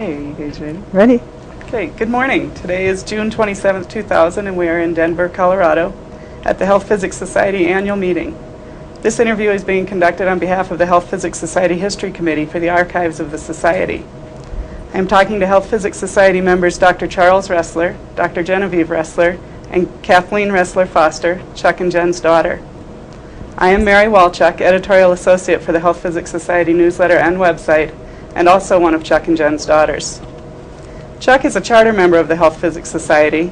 Hey, you guys ready? Ready? Okay, good morning. Today is June 27th, 2000, and we are in Denver, Colorado at the Health Physics Society annual meeting. This interview is being conducted on behalf of the Health Physics Society History Committee for the archives of the Society. I am talking to Health Physics Society members Dr. Charles Roessler, Dr. Genevieve Roessler, and Kathleen Foster, Chuck and Jen's daughter. I am Mary Walchuk, Editorial Associate for the Health Physics Society newsletter and website, and also one of Chuck and Jen's daughters. Chuck is a charter member of the Health Physics Society.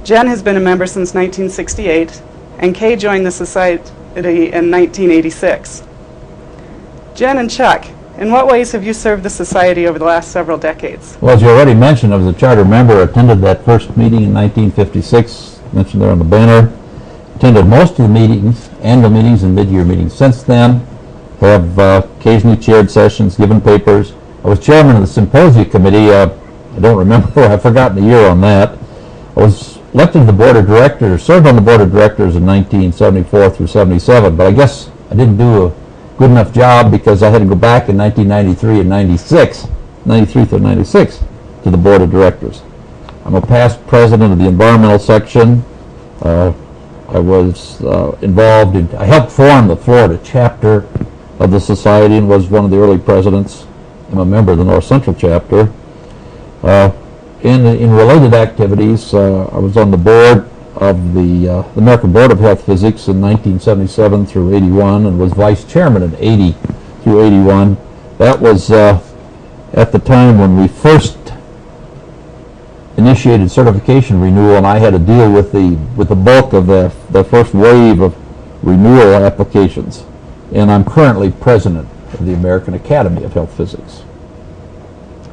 Jen has been a member since 1968, and Kay joined the Society in 1986. Jen and Chuck, in what ways have you served the Society over the last several decades? Well, as you already mentioned, I was a charter member, attended that first meeting in 1956, mentioned there on the banner, attended most of the meetings, annual meetings and mid-year meetings since then, have occasionally chaired sessions, given papers. I was chairman of the Symposia Committee. I don't remember, I've forgotten the year on that. I was elected to the board of directors, served on the board of directors in 1974 through 77, but I guess I didn't do a good enough job because I had to go back in 1993 and 93 through 96, to the board of directors. I'm a past president of the environmental section. I was involved in, I helped form the Florida chapter of the Society and was one of the early presidents. I'm a member of the North Central chapter. In related activities, I was on the board of the American Board of Health Physics in 1977 through 81 and was vice chairman in 80 through 81. That was at the time when we first initiated certification renewal, and I had to deal with the bulk of the first wave of renewal applications. And I'm currently president of the American Academy of Health Physics.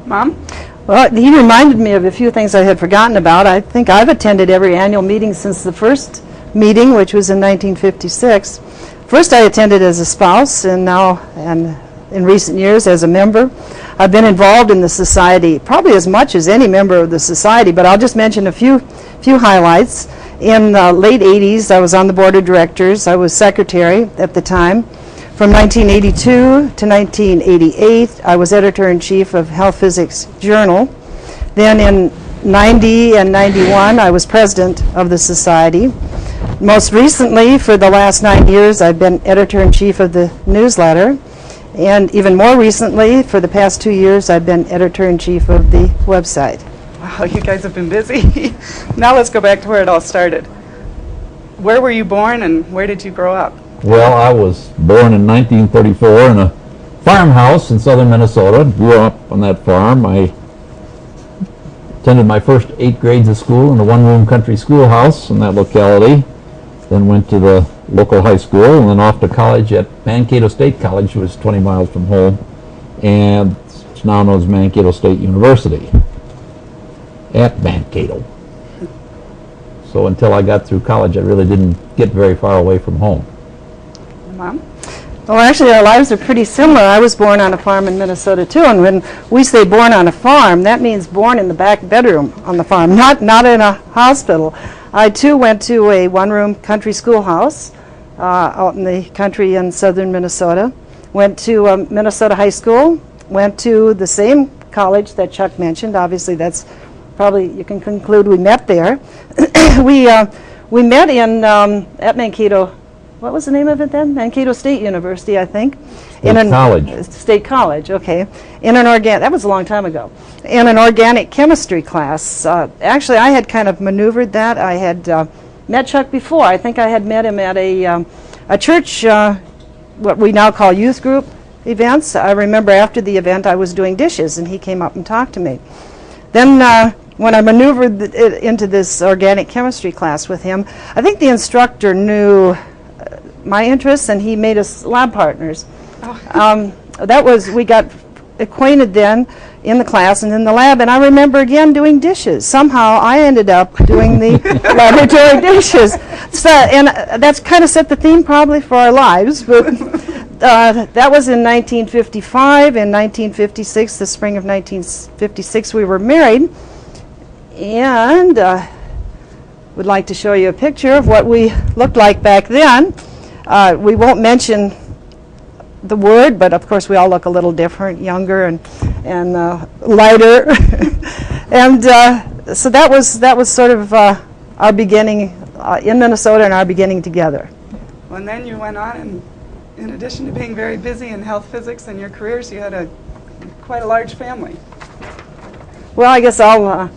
Mom? Well, he reminded me of a few things I had forgotten about. I think I've attended every annual meeting since the first meeting, which was in 1956. First I attended as a spouse, and now, and in recent years, as a member. I've been involved in the Society probably as much as any member of the Society, but I'll just mention a few highlights. In the late 80s, I was on the board of directors. I was secretary at the time. From 1982 to 1988, I was editor-in-chief of Health Physics Journal. Then in 90 and 91, I was president of the Society. Most recently, for the last 9 years, I've been editor-in-chief of the newsletter. And even more recently, for the past 2 years, I've been editor-in-chief of the website. Wow, you guys have been busy. Now let's go back to where it all started. Where were you born and where did you grow up? Well, I was born in 1934 in a farmhouse in southern Minnesota. Grew up on that farm. I attended my first 8 grades of school in a one-room country schoolhouse in that locality. Then went to the local high school and then off to college at Mankato State College, which was 20 miles from home. And it's now known as Mankato State University at Mankato. So until I got through college, I really didn't get very far away from home. Mom? Well, actually, our lives are pretty similar. I was born on a farm in Minnesota, too, and when we say born on a farm, that means born in the back bedroom on the farm, not in a hospital. I, too, went to a one-room country schoolhouse out in the country in southern Minnesota, went to Minnesota High School, went to the same college that Chuck mentioned. Obviously, that's probably, you can conclude we met there. We met in at Mankato. What was the name of it then? Mankato State University, I think. State College, okay. In an that was a long time ago. In an organic chemistry class. Actually, I had kind of maneuvered that. I had met Chuck before. I think I had met him at a church, what we now call youth group events. I remember after the event I was doing dishes and he came up and talked to me. Then when I maneuvered into this organic chemistry class with him, I think the instructor knew my interests, and he made us lab partners. We got acquainted then in the class and in the lab, and I remember again doing dishes. Somehow I ended up doing the laboratory dishes. So, and that's kind of set the theme probably for our lives, but that was in 1955. In 1956, the spring of 1956, we were married, and would like to show you a picture of what we looked like back then. We won't mention the word, but of course we all look a little different, younger and lighter. And so that was sort of our beginning in Minnesota and our beginning together. Well, and then you went on, and in addition to being very busy in health physics and your careers, you had quite a large family. Well, I guess I'll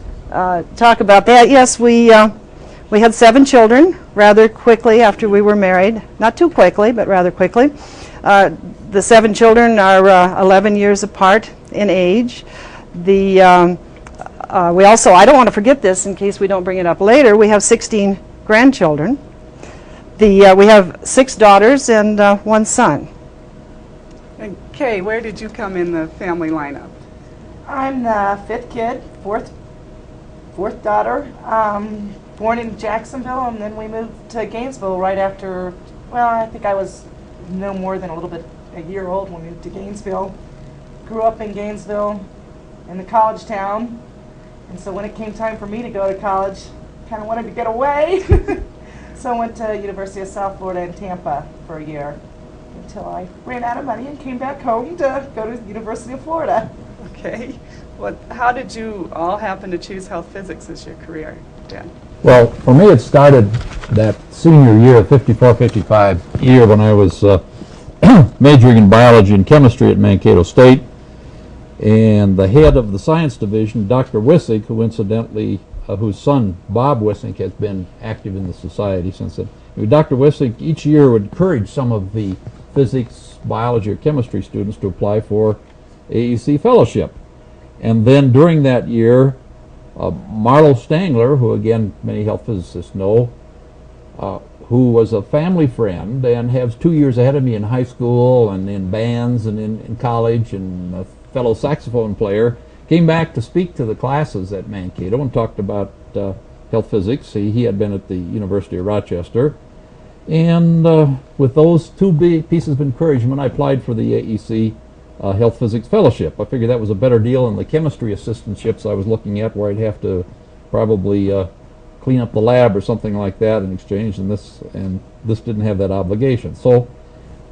talk about that. Yes, we had 7 children rather quickly after we were married. Not too quickly, but rather quickly. The 7 children are 11 years apart in age. We also, I don't want to forget this in case we don't bring it up later, we have 16 grandchildren. We have 6 daughters and 1 son. And Kay, where did you come in the family lineup? I'm the 5th kid, fourth daughter, born in Jacksonville, and then we moved to Gainesville right after, well, I think I was no more than a year old when we moved to Gainesville. Grew up in Gainesville in the college town, and so when it came time for me to go to college, kind of wanted to get away. So I went to University of South Florida in Tampa for a year until I ran out of money and came back home to go to University of Florida. Okay. Well, how did you all happen to choose health physics as your career, Dan? Well, for me, it started that senior year, 54-55 year, when I was majoring in biology and chemistry at Mankato State. And the head of the science division, Dr. Wissig, who incidentally, whose son, Bob Wissig, has been active in the society since then. Dr. Wissig each year would encourage some of the physics, biology, or chemistry students to apply for AEC fellowship. And then during that year, Marlo Stangler, who again many health physicists know, who was a family friend and has 2 years ahead of me in high school and in bands and in college, and a fellow saxophone player, came back to speak to the classes at Mankato and talked about health physics. He had been at the University of Rochester. And with those 2 big pieces of encouragement, I applied for the AEC Health Physics Fellowship. I figured that was a better deal than the chemistry assistantships I was looking at, where I'd have to probably clean up the lab or something like that in exchange, and this didn't have that obligation. So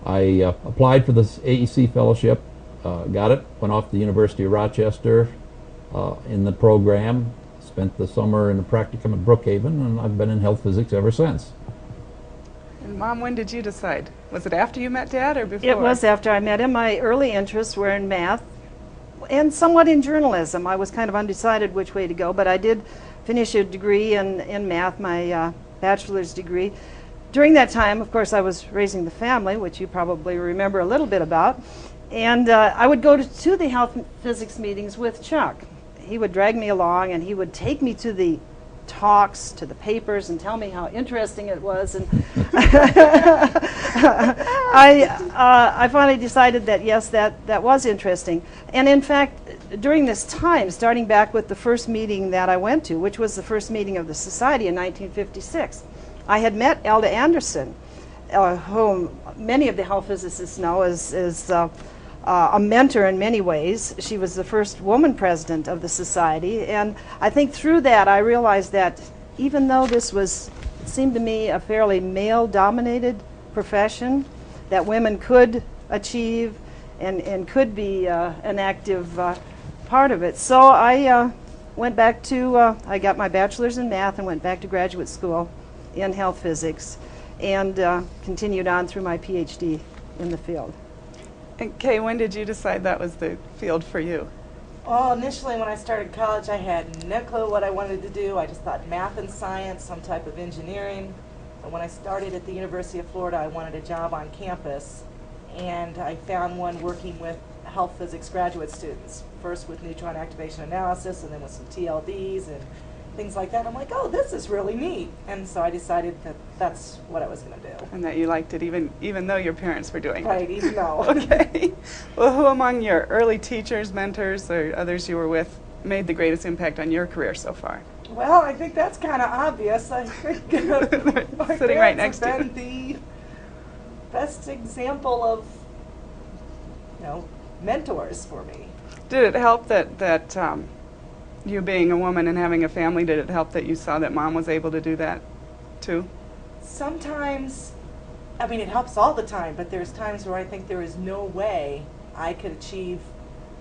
I applied for this AEC Fellowship, got it, went off to the University of Rochester in the program, spent the summer in a practicum at Brookhaven, and I've been in health physics ever since. And Mom, when did you decide? Was it after you met Dad or before? It was after I met him. My early interests were in math and somewhat in journalism. I was kind of undecided which way to go, but I did finish a degree in math, my bachelor's degree. During that time, of course, I was raising the family, which you probably remember a little bit about, and I would go to the health physics meetings with Chuck. He would drag me along, and he would take me to the talks, to the papers, and tell me how interesting it was. And I finally decided that yes, that was interesting. And in fact, during this time, starting back with the first meeting that I went to, which was the first meeting of the society in 1956, I had met Elda Anderson, whom many of the health physicists know is a mentor in many ways. She was the first woman president of the society, and I think through that I realized that even though this seemed to me a fairly male-dominated profession, that women could achieve and could be an active part of it. So I went back to, I got my bachelor's in math and went back to graduate school in health physics, and continued on through my PhD in the field. And Kay, when did you decide that was the field for you? Well, initially when I started college, I had no clue what I wanted to do. I just thought math and science, some type of engineering. And when I started at the University of Florida, I wanted a job on campus, and I found one working with health physics graduate students, first with neutron activation analysis and then with some TLDs and things like that. I'm like, oh, this is really neat. And so I decided that that's what I was going to do. And that you liked it even though your parents were doing it. Right, even though. Okay. Well, who among your early teachers, mentors, or others you were with made the greatest impact on your career so far? Well, I think that's kind of obvious. I think my Sitting right parents next to have been the best example of, mentors for me. Did it help that you being a woman and having a family, did it help that you saw that Mom was able to do that too? Sometimes I mean, it helps all the time, but there's times where I think there is no way I could achieve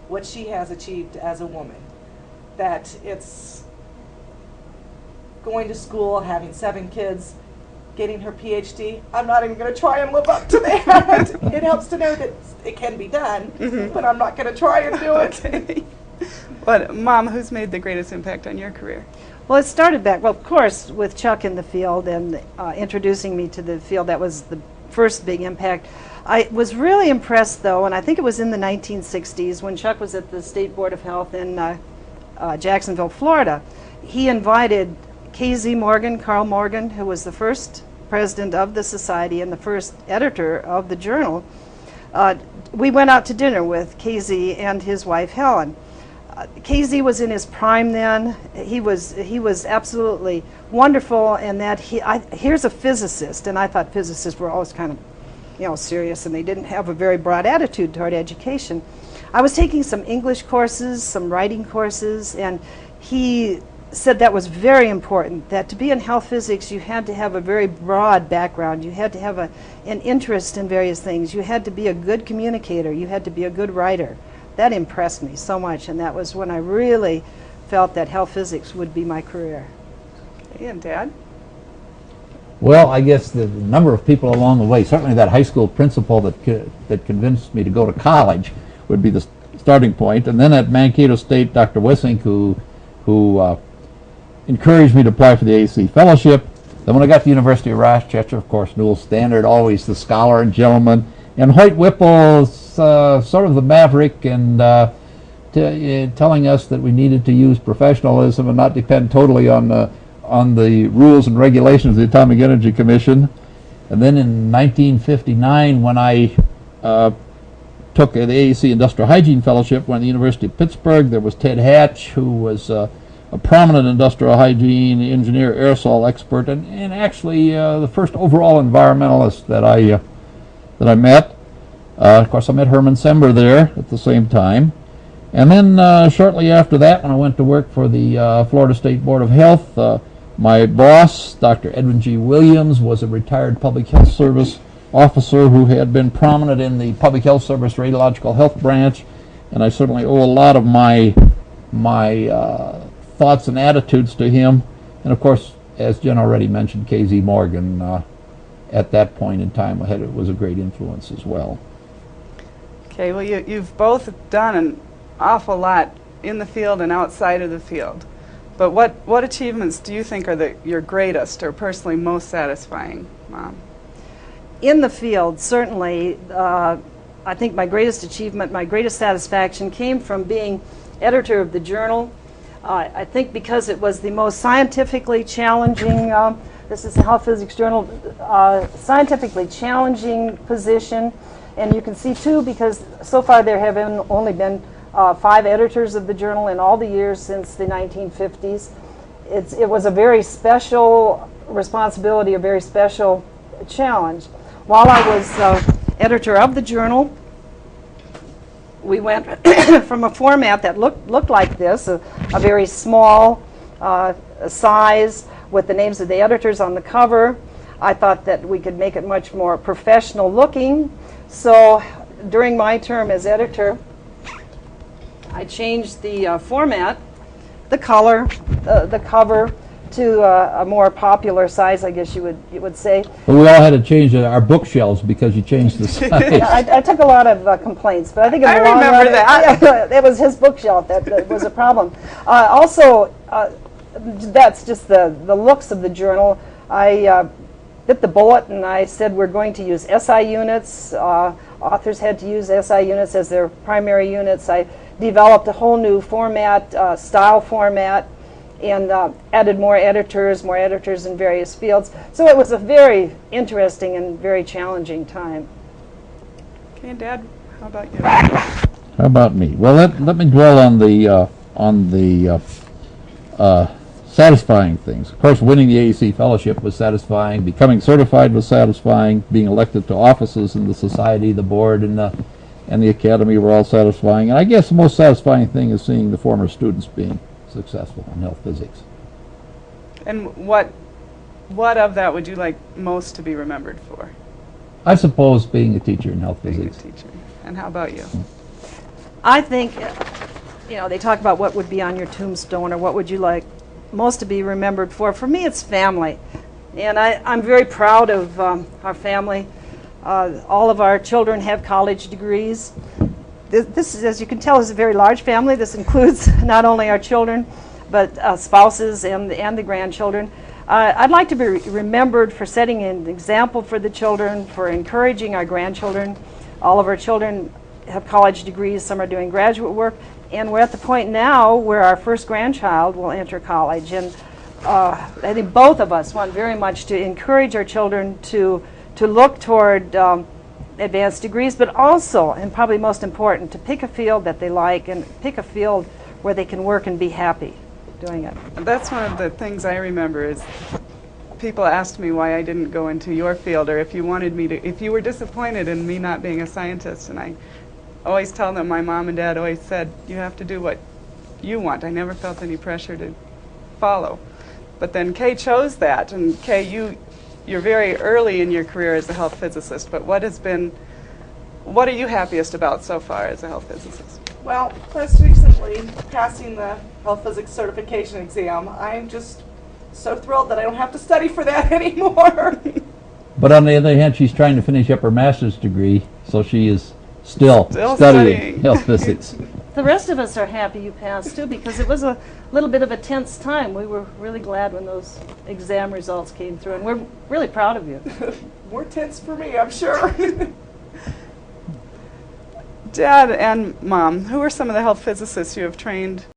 what she has achieved as a woman. That it's going to school, having 7 kids, getting her PhD. I'm not even going to try and live up to that. It helps to know that it can be done, but I'm not going to try and do it. Okay. But Mom, who's made the greatest impact on your career? Well, it started back, well, of course, with Chuck in the field and introducing me to the field. That was the first big impact. I was really impressed, though, and I think it was in the 1960s when Chuck was at the State Board of Health in Jacksonville, Florida. He invited K.Z. Morgan, Carl Morgan, who was the first president of the society and the first editor of the journal. We went out to dinner with K.Z. and his wife, Helen. KZ was in his prime then. He was absolutely wonderful, and that here's a physicist, and I thought physicists were always kind of, serious, and they didn't have a very broad attitude toward education. I was taking some English courses, some writing courses, and he said that was very important, that to be in health physics you had to have a very broad background. You had to have an interest in various things. You had to be a good communicator. You had to be a good writer. That impressed me so much, and that was when I really felt that health physics would be my career. Okay, and Dad? Well, I guess the number of people along the way, certainly that high school principal that convinced me to go to college would be the starting point. And then at Mankato State, Dr. Wissink, who encouraged me to apply for the AAC fellowship. Then when I got to the University of Rochester, of course, Newell Standard, always the scholar and gentleman. And Hoyt Whipple's sort of the maverick, and telling us that we needed to use professionalism and not depend totally on the rules and regulations of the Atomic Energy Commission. And then in 1959, when I took the AAC Industrial Hygiene Fellowship, went to the University of Pittsburgh, there was Ted Hatch, who was a prominent industrial hygiene engineer, aerosol expert, and actually the first overall environmentalist that I met. Of course, I met Herman Sember there at the same time. And then shortly after that, when I went to work for the Florida State Board of Health, my boss, Dr. Edwin G. Williams, was a retired Public Health Service officer who had been prominent in the Public Health Service Radiological Health Branch, and I certainly owe a lot of my thoughts and attitudes to him. And of course, as Jen already mentioned, K.Z. Morgan at that point in time was a great influence as well. Okay, well, you've both done an awful lot in the field and outside of the field. But what achievements do you think are your greatest or personally most satisfying, Mom? In the field, certainly, I think my greatest achievement, my greatest satisfaction came from being editor of the journal. I think because it was the most scientifically challenging, this is the Health Physics Journal, scientifically challenging position. And you can see, too, because so far there have only been 5 editors of the journal in all the years since the 1950s. It was a very special responsibility, a very special challenge. While I was editor of the journal, we went from a format that looked like this, a very small size with the names of the editors on the cover. I thought that we could make it much more professional looking. So during my term as editor, I changed the format, the color, the cover to a more popular size, I guess you would say. But we all had to change our bookshelves because you changed the size. I took a lot of complaints, but I think in the long remember run, that. It was his bookshelf that was a problem. Also, that's just the looks of the journal. I bit the bullet and I said we're going to use SI units. Authors had to use SI units as their primary units. I developed a whole new format, style format, and added more editors in various fields. So it was a very interesting and very challenging time. Okay, and Dad, how about you? How about me? Well, let me dwell on the satisfying things. Of course, winning the AAC fellowship was satisfying. Becoming certified was satisfying. Being elected to offices in the society, the board, and the academy were all satisfying. And I guess the most satisfying thing is seeing the former students being successful in health physics. And what of that would you like most to be remembered for? I suppose being a teacher in health being a physics. teacher. And how about you? I think, they talk about what would be on your tombstone or what would you like most to be remembered for. For me, it's family. And I'm very proud of our family. All of our children have college degrees. This is, as you can tell, is a very large family. This includes not only our children, but spouses and the grandchildren. I'd like to be remembered for setting an example for the children, for encouraging our grandchildren. All of our children have college degrees, some are doing graduate work, and we're at the point now where our first grandchild will enter college. And I think both of us want very much to encourage our children to look toward advanced degrees, but also, and probably most important, to pick a field that they like and pick a field where they can work and be happy doing it. That's one of the things I remember is people asked me why I didn't go into your field, or if you wanted me to, if you were disappointed in me not being a scientist. And I always tell them, my mom and dad always said, you have to do what you want. I never felt any pressure to follow. But then Kay chose that, and Kay, you're very early in your career as a health physicist, but what are you happiest about so far as a health physicist? Well, most recently, passing the health physics certification exam. I'm just so thrilled that I don't have to study for that anymore. But on the other hand, she's trying to finish up her master's degree, so she is still studying health physics. The rest of us are happy you passed too, because it was a little bit of a tense time. We were really glad when those exam results came through, and we're really proud of you. More tense for me, I'm sure. Dad and Mom, who are some of the health physicists you have trained